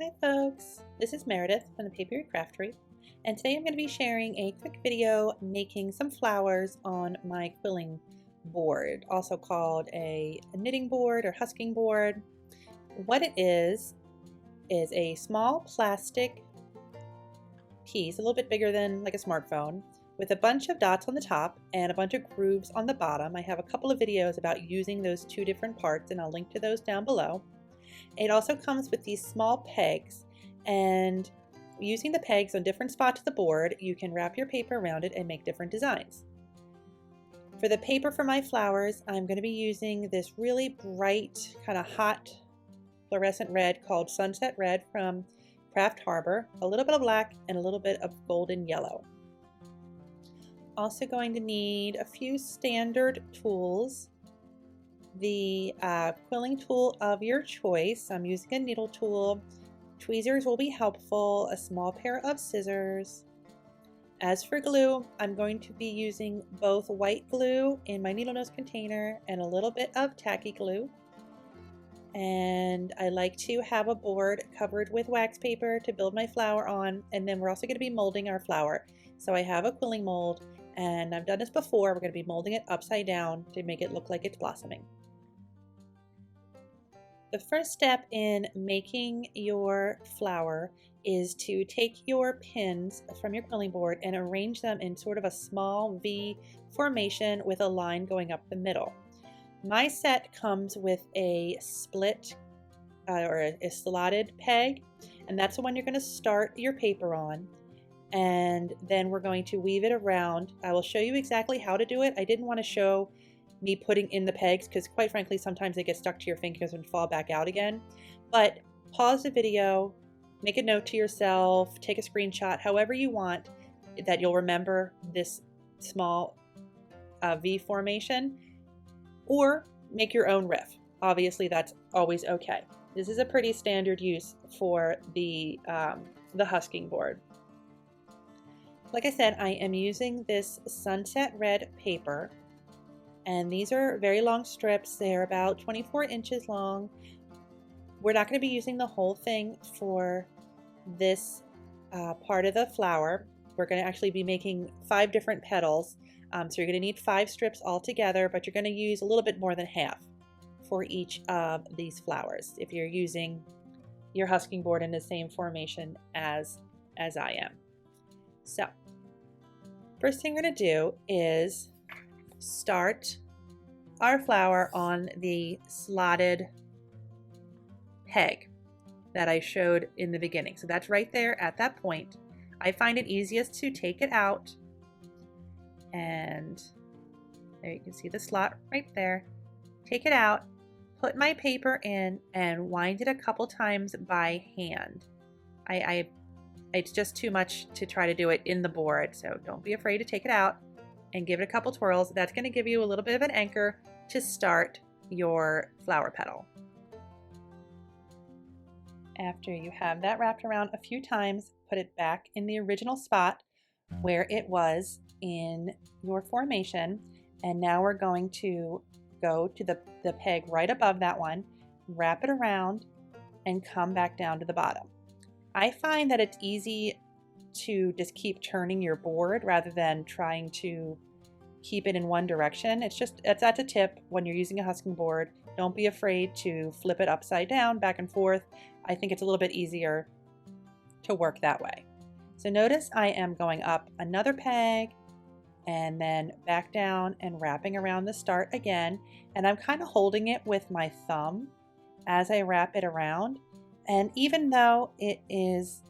Hi folks, this is Meredith from the Papery Craftery, and today I'm going to be sharing a quick video making some flowers on my quilling board, also called a knitting board or husking board. What it is a small plastic piece, a little bit bigger than like a smartphone, with a bunch of dots on the top and a bunch of grooves on the bottom. I have a couple of videos about using those two different parts, and I'll link to those down below. It also comes with these small pegs, and using the pegs on different spots of the board, you can wrap your paper around it and make different designs. For the paper for my flowers, I'm going to be using this really bright, kind of hot fluorescent red called Sunset Red from Craft Harbor, a little bit of black and a little bit of golden yellow. Also going to need a few standard tools. The quilling tool of your choice. I'm using a needle tool. Tweezers will be helpful, a small pair of scissors. As for glue, I'm going to be using both white glue in my needle nose container and a little bit of tacky glue. And I like to have a board covered with wax paper to build my flower on, and then we're also going to be molding our flower. So I have a quilling mold, and I've done this before. We're going to be molding it upside down to make it look like it's blossoming. The first step in making your flower is to take your pins from your quilling board and arrange them in sort of a small V formation with a line going up the middle. My set comes with a split or a slotted peg, and that's the one you're going to start your paper on, and then we're going to weave it around. I will show you exactly how to do it. I didn't want to show me putting in the pegs because quite frankly sometimes they get stuck to your fingers and fall back out again, but pause the video, make a note to yourself, take a screenshot, however you want that you'll remember this small V formation, or make your own riff. Obviously that's always okay. This is a pretty standard use for the husking board. Like I said, I am using this Sunset Red paper, and these are very long strips. They're about 24 inches long. We're not going to be using the whole thing for this part of the flower. We're going to actually be making 5 different petals. So you're going to need 5 strips altogether, but you're going to use a little bit more than half for each of these flowers if you're using your husking board in the same formation as I am. So first thing we're going to do is start our flower on the slotted peg that I showed in the beginning. So that's right there at that point. I find it easiest to take it out, and there you can see the slot right there. Take it out, put my paper in, and wind it a couple times by hand. It's just too much to try to do it in the board, so don't be afraid to take it out and give it a couple twirls. That's going to give you a little bit of an anchor to start your flower petal. After you have that wrapped around a few times, put it back in the original spot where it was in your formation, and now we're going to go to the peg right above that one, wrap it around, and come back down to the bottom. I find that it's easy to just keep turning your board rather than trying to keep it in one direction. That's a tip when you're using a husking board. Don't be afraid to flip it upside down, back and forth. I think it's a little bit easier to work that way. So notice I am going up another peg and then back down and wrapping around the start again, and I'm kind of holding it with my thumb as I wrap it around. And even though it is,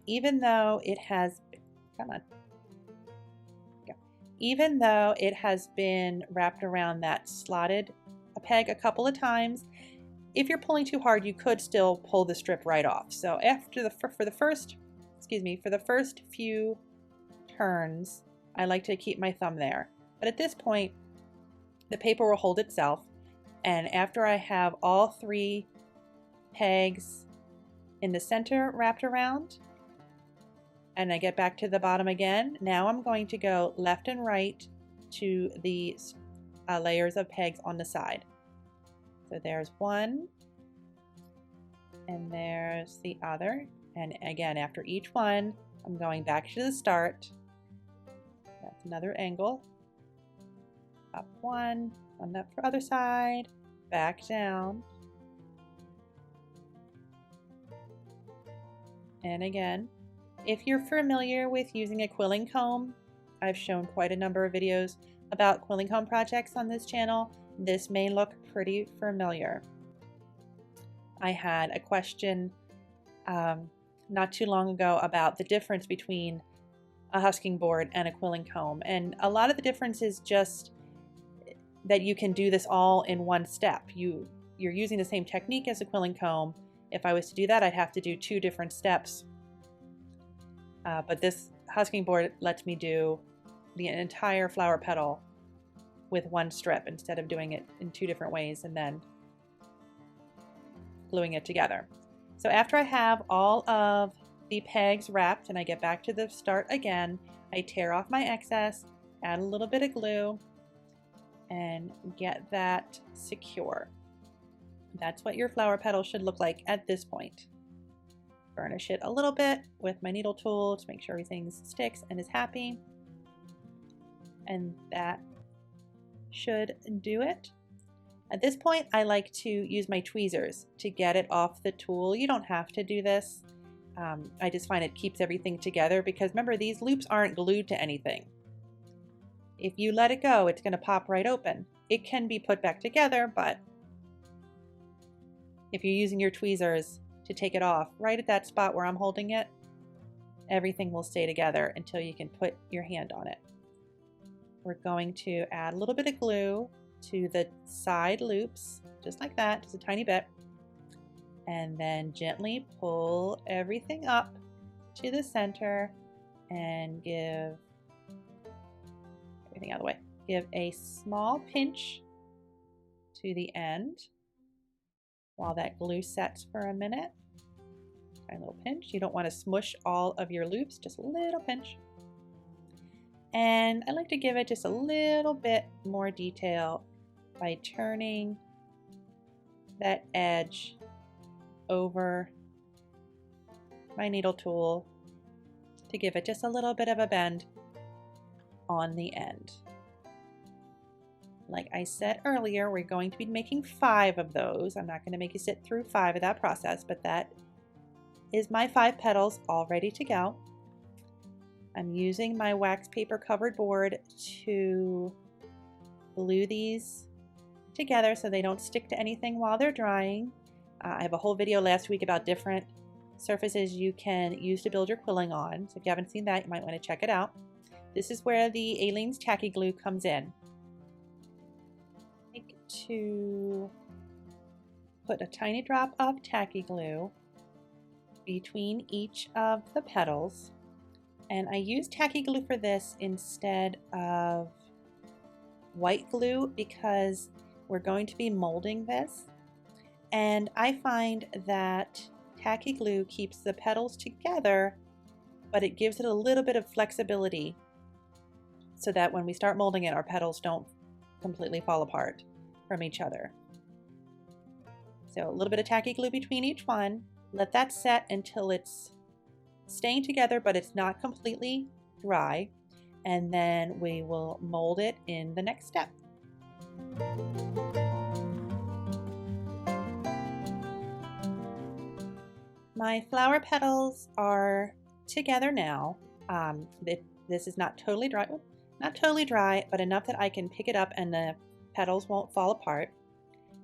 even though it has been wrapped around that slotted peg a couple of times, if you're pulling too hard, you could still pull the strip right off. So for the first few turns, I like to keep my thumb there. But at this point, the paper will hold itself, and after I have all 3 pegs in the center wrapped around, and I get back to the bottom again, now I'm going to go left and right to the layers of pegs on the side. So there's 1, And there's the other. And again, after each one, I'm going back to the start. That's another angle. Up one, on that other side, back down. And again, if you're familiar with using a quilling comb, I've shown quite a number of videos about quilling comb projects on this channel. This may look pretty familiar. I had a question not too long ago about the difference between a husking board and a quilling comb, and a lot of the difference is just that you can do this all in one step. You're using the same technique as a quilling comb. If I was to do that, I'd have to do 2 different steps. But this husking board lets me do the entire flower petal with 1 strip instead of doing it in 2 different ways and then gluing it together. So after I have all of the pegs wrapped and I get back to the start again, I tear off my excess, add a little bit of glue, and get that secure. That's what your flower petal should look like at this point. Burnish it a little bit with my needle tool to make sure everything sticks and is happy. And that should do it. At this point, I like to use my tweezers to get it off the tool. You don't have to do this. I just find it keeps everything together because remember, these loops aren't glued to anything. If you let it go, it's going to pop right open. It can be put back together, but if you're using your tweezers to take it off, right at that spot where I'm holding it, everything will stay together until you can put your hand on it. We're going to add a little bit of glue to the side loops, just like that, just a tiny bit, and then gently pull everything up to the center and give everything out of the way. Give a small pinch to the end while that glue sets for a minute. Try a little pinch. You don't want to smush all of your loops, just a little pinch. And I like to give it just a little bit more detail by turning that edge over my needle tool to give it just a little bit of a bend on the end. Like I said earlier, we're going to be making 5 of those. I'm not going to make you sit through 5 of that process, but that is my 5 petals all ready to go. I'm using my wax paper covered board to glue these together so they don't stick to anything while they're drying. I have a whole video last week about different surfaces you can use to build your quilling on. So if you haven't seen that, you might want to check it out. This is where the Aleene's tacky glue comes in. I like to put a tiny drop of tacky glue between each of the petals. And I use tacky glue for this instead of white glue because we're going to be molding this. And I find that tacky glue keeps the petals together, but it gives it a little bit of flexibility so that when we start molding it, our petals don't completely fall apart from each other. So a little bit of tacky glue between each one. Let that set until it's staying together, but it's not completely dry. And then we will mold it in the next step. My flower petals are together now. This is not totally dry, but enough that I can pick it up and the petals won't fall apart.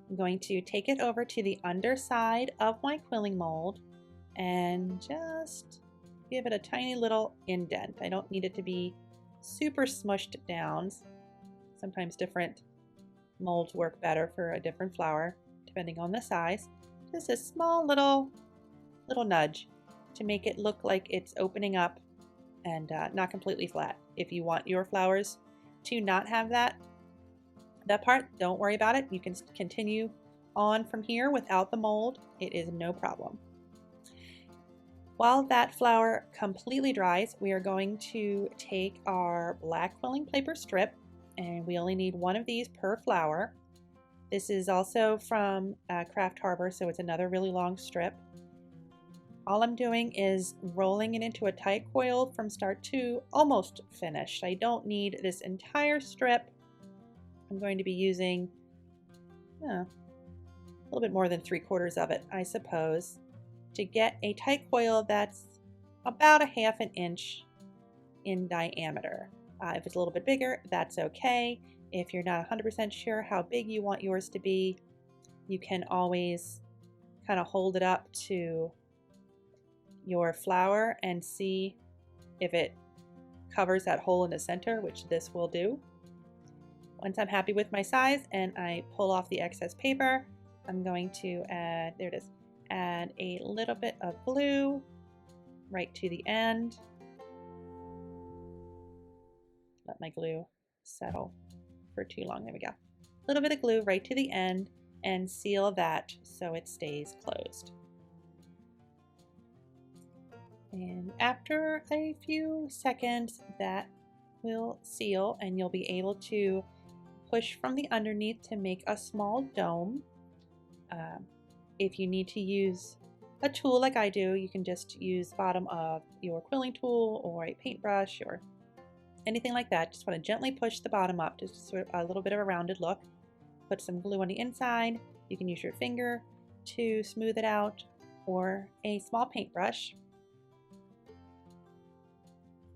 I'm going to take it over to the underside of my quilling mold and just give it a tiny little indent. I don't need it to be super smushed down. Sometimes different molds work better for a different flower depending on the size. Just a small little nudge to make it look like it's opening up and not completely flat. If you want your flowers to not have that part, don't worry about it. You can continue on from here without the mold. It is no problem. While that flower completely dries, we are going to take our black quilling paper strip, and we only need 1 of these per flower, This is also from Craft Harbor, so it's another really long strip. All I'm doing is rolling it into a tight coil from start to almost finished. I don't need this entire strip. I'm going to be using a little bit more than 3/4 of it, I suppose, to get a tight coil that's about a 1/2 inch in diameter. If it's a little bit bigger, that's okay. If you're not 100% sure how big you want yours to be, you can always kind of hold it up to your flower and see if it covers that hole in the center, which this will do. Once I'm happy with my size and I pull off the excess paper, I'm going to add, there it is, add a little bit of glue right to the end. Let my glue settle for too long. There we go. A little bit of glue right to the end and seal that so it stays closed. And after a few seconds, that will seal and you'll be able to push from the underneath to make a small dome. If you need to use a tool like I do, you can just use the bottom of your quilling tool or a paintbrush or anything like that. Just want to gently push the bottom up, just sort of a little bit of a rounded look. Put some glue on the inside. You can use your finger to smooth it out or a small paintbrush.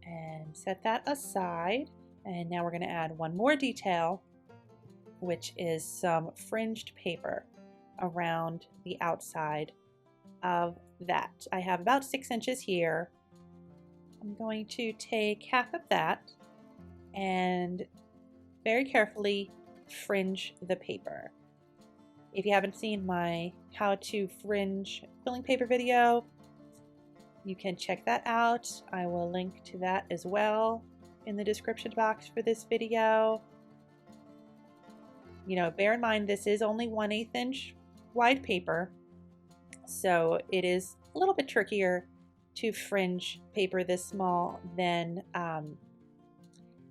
And set that aside. And now we're going to add one more detail, which is some fringed paper around the outside of that. I have about 6 inches here. I'm going to take half of that and very carefully fringe the paper. If you haven't seen my how to fringe quilling paper video, you can check that out. I will link to that as well in the description box for this video. You know, bear in mind this is only 1/8 inch wide paper, so it is a little bit trickier to fringe paper this small than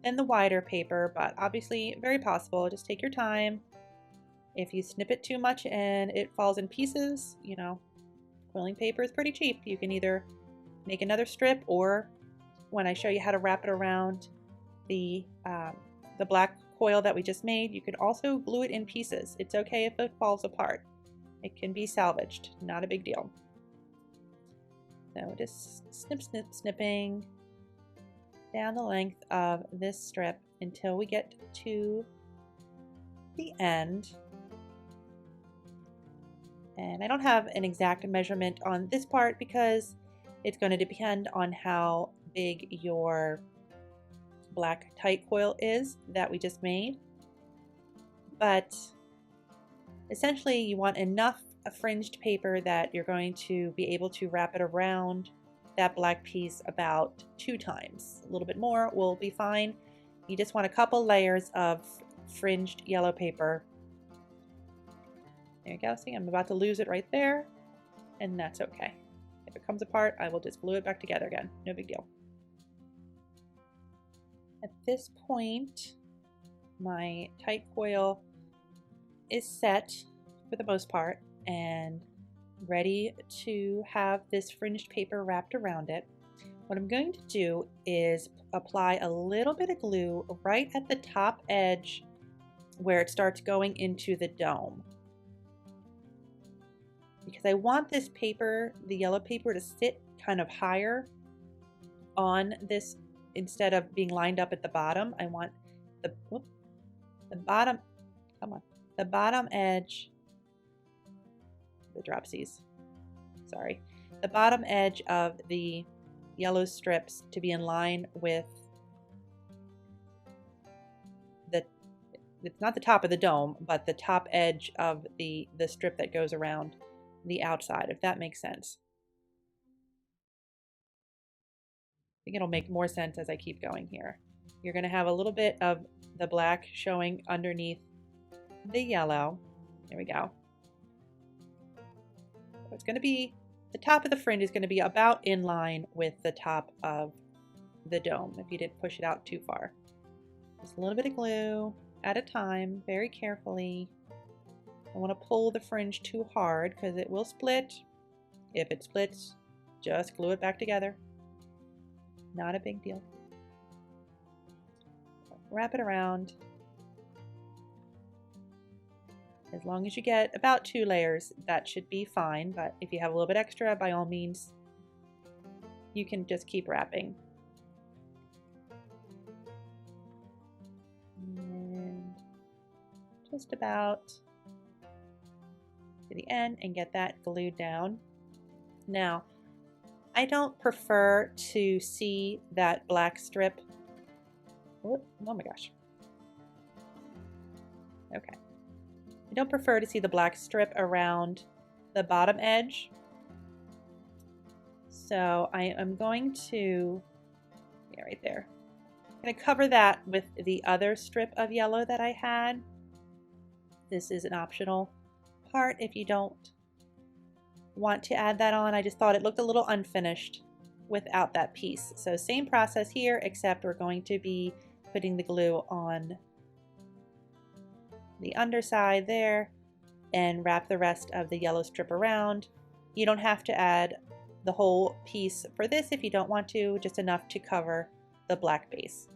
the wider paper, but obviously very possible. Just take your time. If you snip it too much and it falls in pieces, you know, quilling paper is pretty cheap. You can either make another strip, or when I show you how to wrap it around the black coil that we just made, you could also glue it in pieces. It's okay if it falls apart. It can be salvaged, not a big deal. So just snipping down the length of this strip until we get to the end. And I don't have an exact measurement on this part because it's going to depend on how big your black tight coil is that we just made. But essentially you want enough fringed paper that you're going to be able to wrap it around that black piece about 2 times. A little bit more will be fine. You just want a couple layers of fringed yellow paper. There you go. See, I'm about to lose it right there, and that's okay. If it comes apart, I will just glue it back together again. No big deal. At this point, my tight coil is set for the most part and ready to have this fringed paper wrapped around it. What I'm going to do is apply a little bit of glue right at the top edge where it starts going into the dome, because I want this paper, the yellow paper, to sit kind of higher on this instead of being lined up at the bottom. I want the bottom, the bottom edge, the dropsies, sorry, the bottom edge of the yellow strips to be in line with it's not the top of the dome, but the top edge of the strip that goes around the outside, if that makes sense. I think it'll make more sense as I keep going here. You're going to have a little bit of the black showing underneath the yellow. There we go. So it's going to be, the top of the fringe is going to be about in line with the top of the dome if you didn't push it out too far. Just a little bit of glue at a time, very carefully. don't want to pull the fringe too hard because it will split. If it splits, just glue it back together. Not a big deal. Wrap it around. As long as you get about 2 layers, that should be fine. But if you have a little bit extra, by all means, you can just keep wrapping. And just about to the end and get that glued down. Now, I don't prefer to see that black strip. Oh my gosh. Okay. I don't prefer to see the black strip around the bottom edge. So I am going to, yeah, right there. I'm going to cover that with the other strip of yellow that I had. This is an optional part if you don't want to add that on. I just thought it looked a little unfinished without that piece. So same process here, except we're going to be putting the glue on the underside there and wrap the rest of the yellow strip around. You don't have to add the whole piece for this if you don't want to, just enough to cover the black base.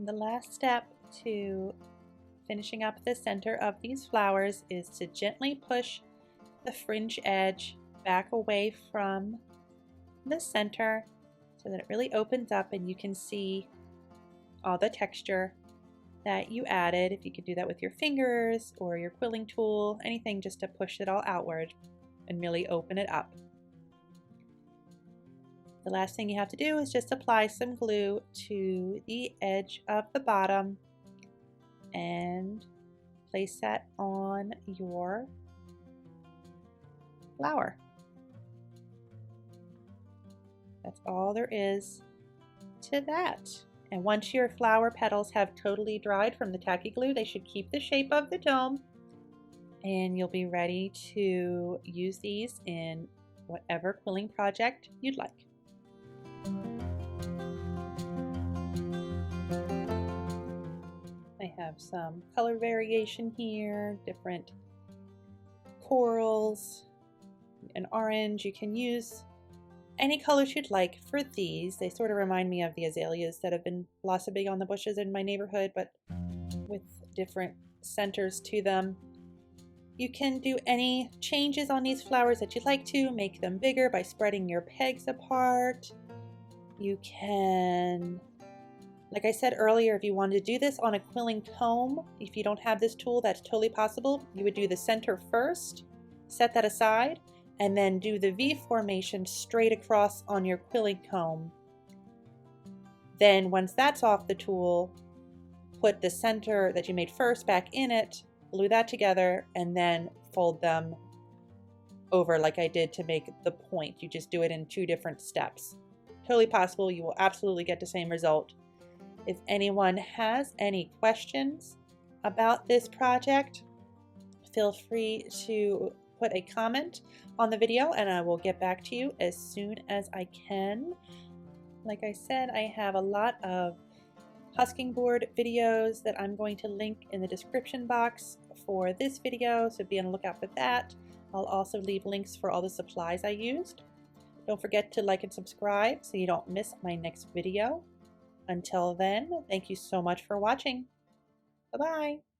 The last step to finishing up the center of these flowers is to gently push the fringe edge back away from the center so that it really opens up and you can see all the texture that you added. If you could do that with your fingers or your quilling tool, anything just to push it all outward and really open it up. The last thing you have to do is just apply some glue to the edge of the bottom and place that on your flower. That's all there is to that. And once your flower petals have totally dried from the tacky glue, they should keep the shape of the dome, and you'll be ready to use these in whatever quilling project you'd like. I have some color variation here, different corals, an orange. You can use any colors you'd like for these. They sort of remind me of the azaleas that have been blossoming on the bushes in my neighborhood, but with different centers to them. You can do any changes on these flowers that you'd like to, make them bigger by spreading your pegs apart. You can, like I said earlier, if you wanted to do this on a quilling comb, if you don't have this tool, that's totally possible. You would do the center first, set that aside, and then do the V formation straight across on your quilling comb. Then once that's off the tool, put the center that you made first back in it, glue that together, and then fold them over like I did to make the point. You just do it in 2 different steps. Totally possible. You will absolutely get the same result. If anyone has any questions about this project, feel free to put a comment on the video and I will get back to you as soon as I can. Like I said, I have a lot of husking board videos that I'm going to link in the description box for this video, so be on the lookout for that. I'll also leave links for all the supplies I used. Don't forget to like and subscribe so you don't miss my next video. Until then, thank you so much for watching. Bye-bye.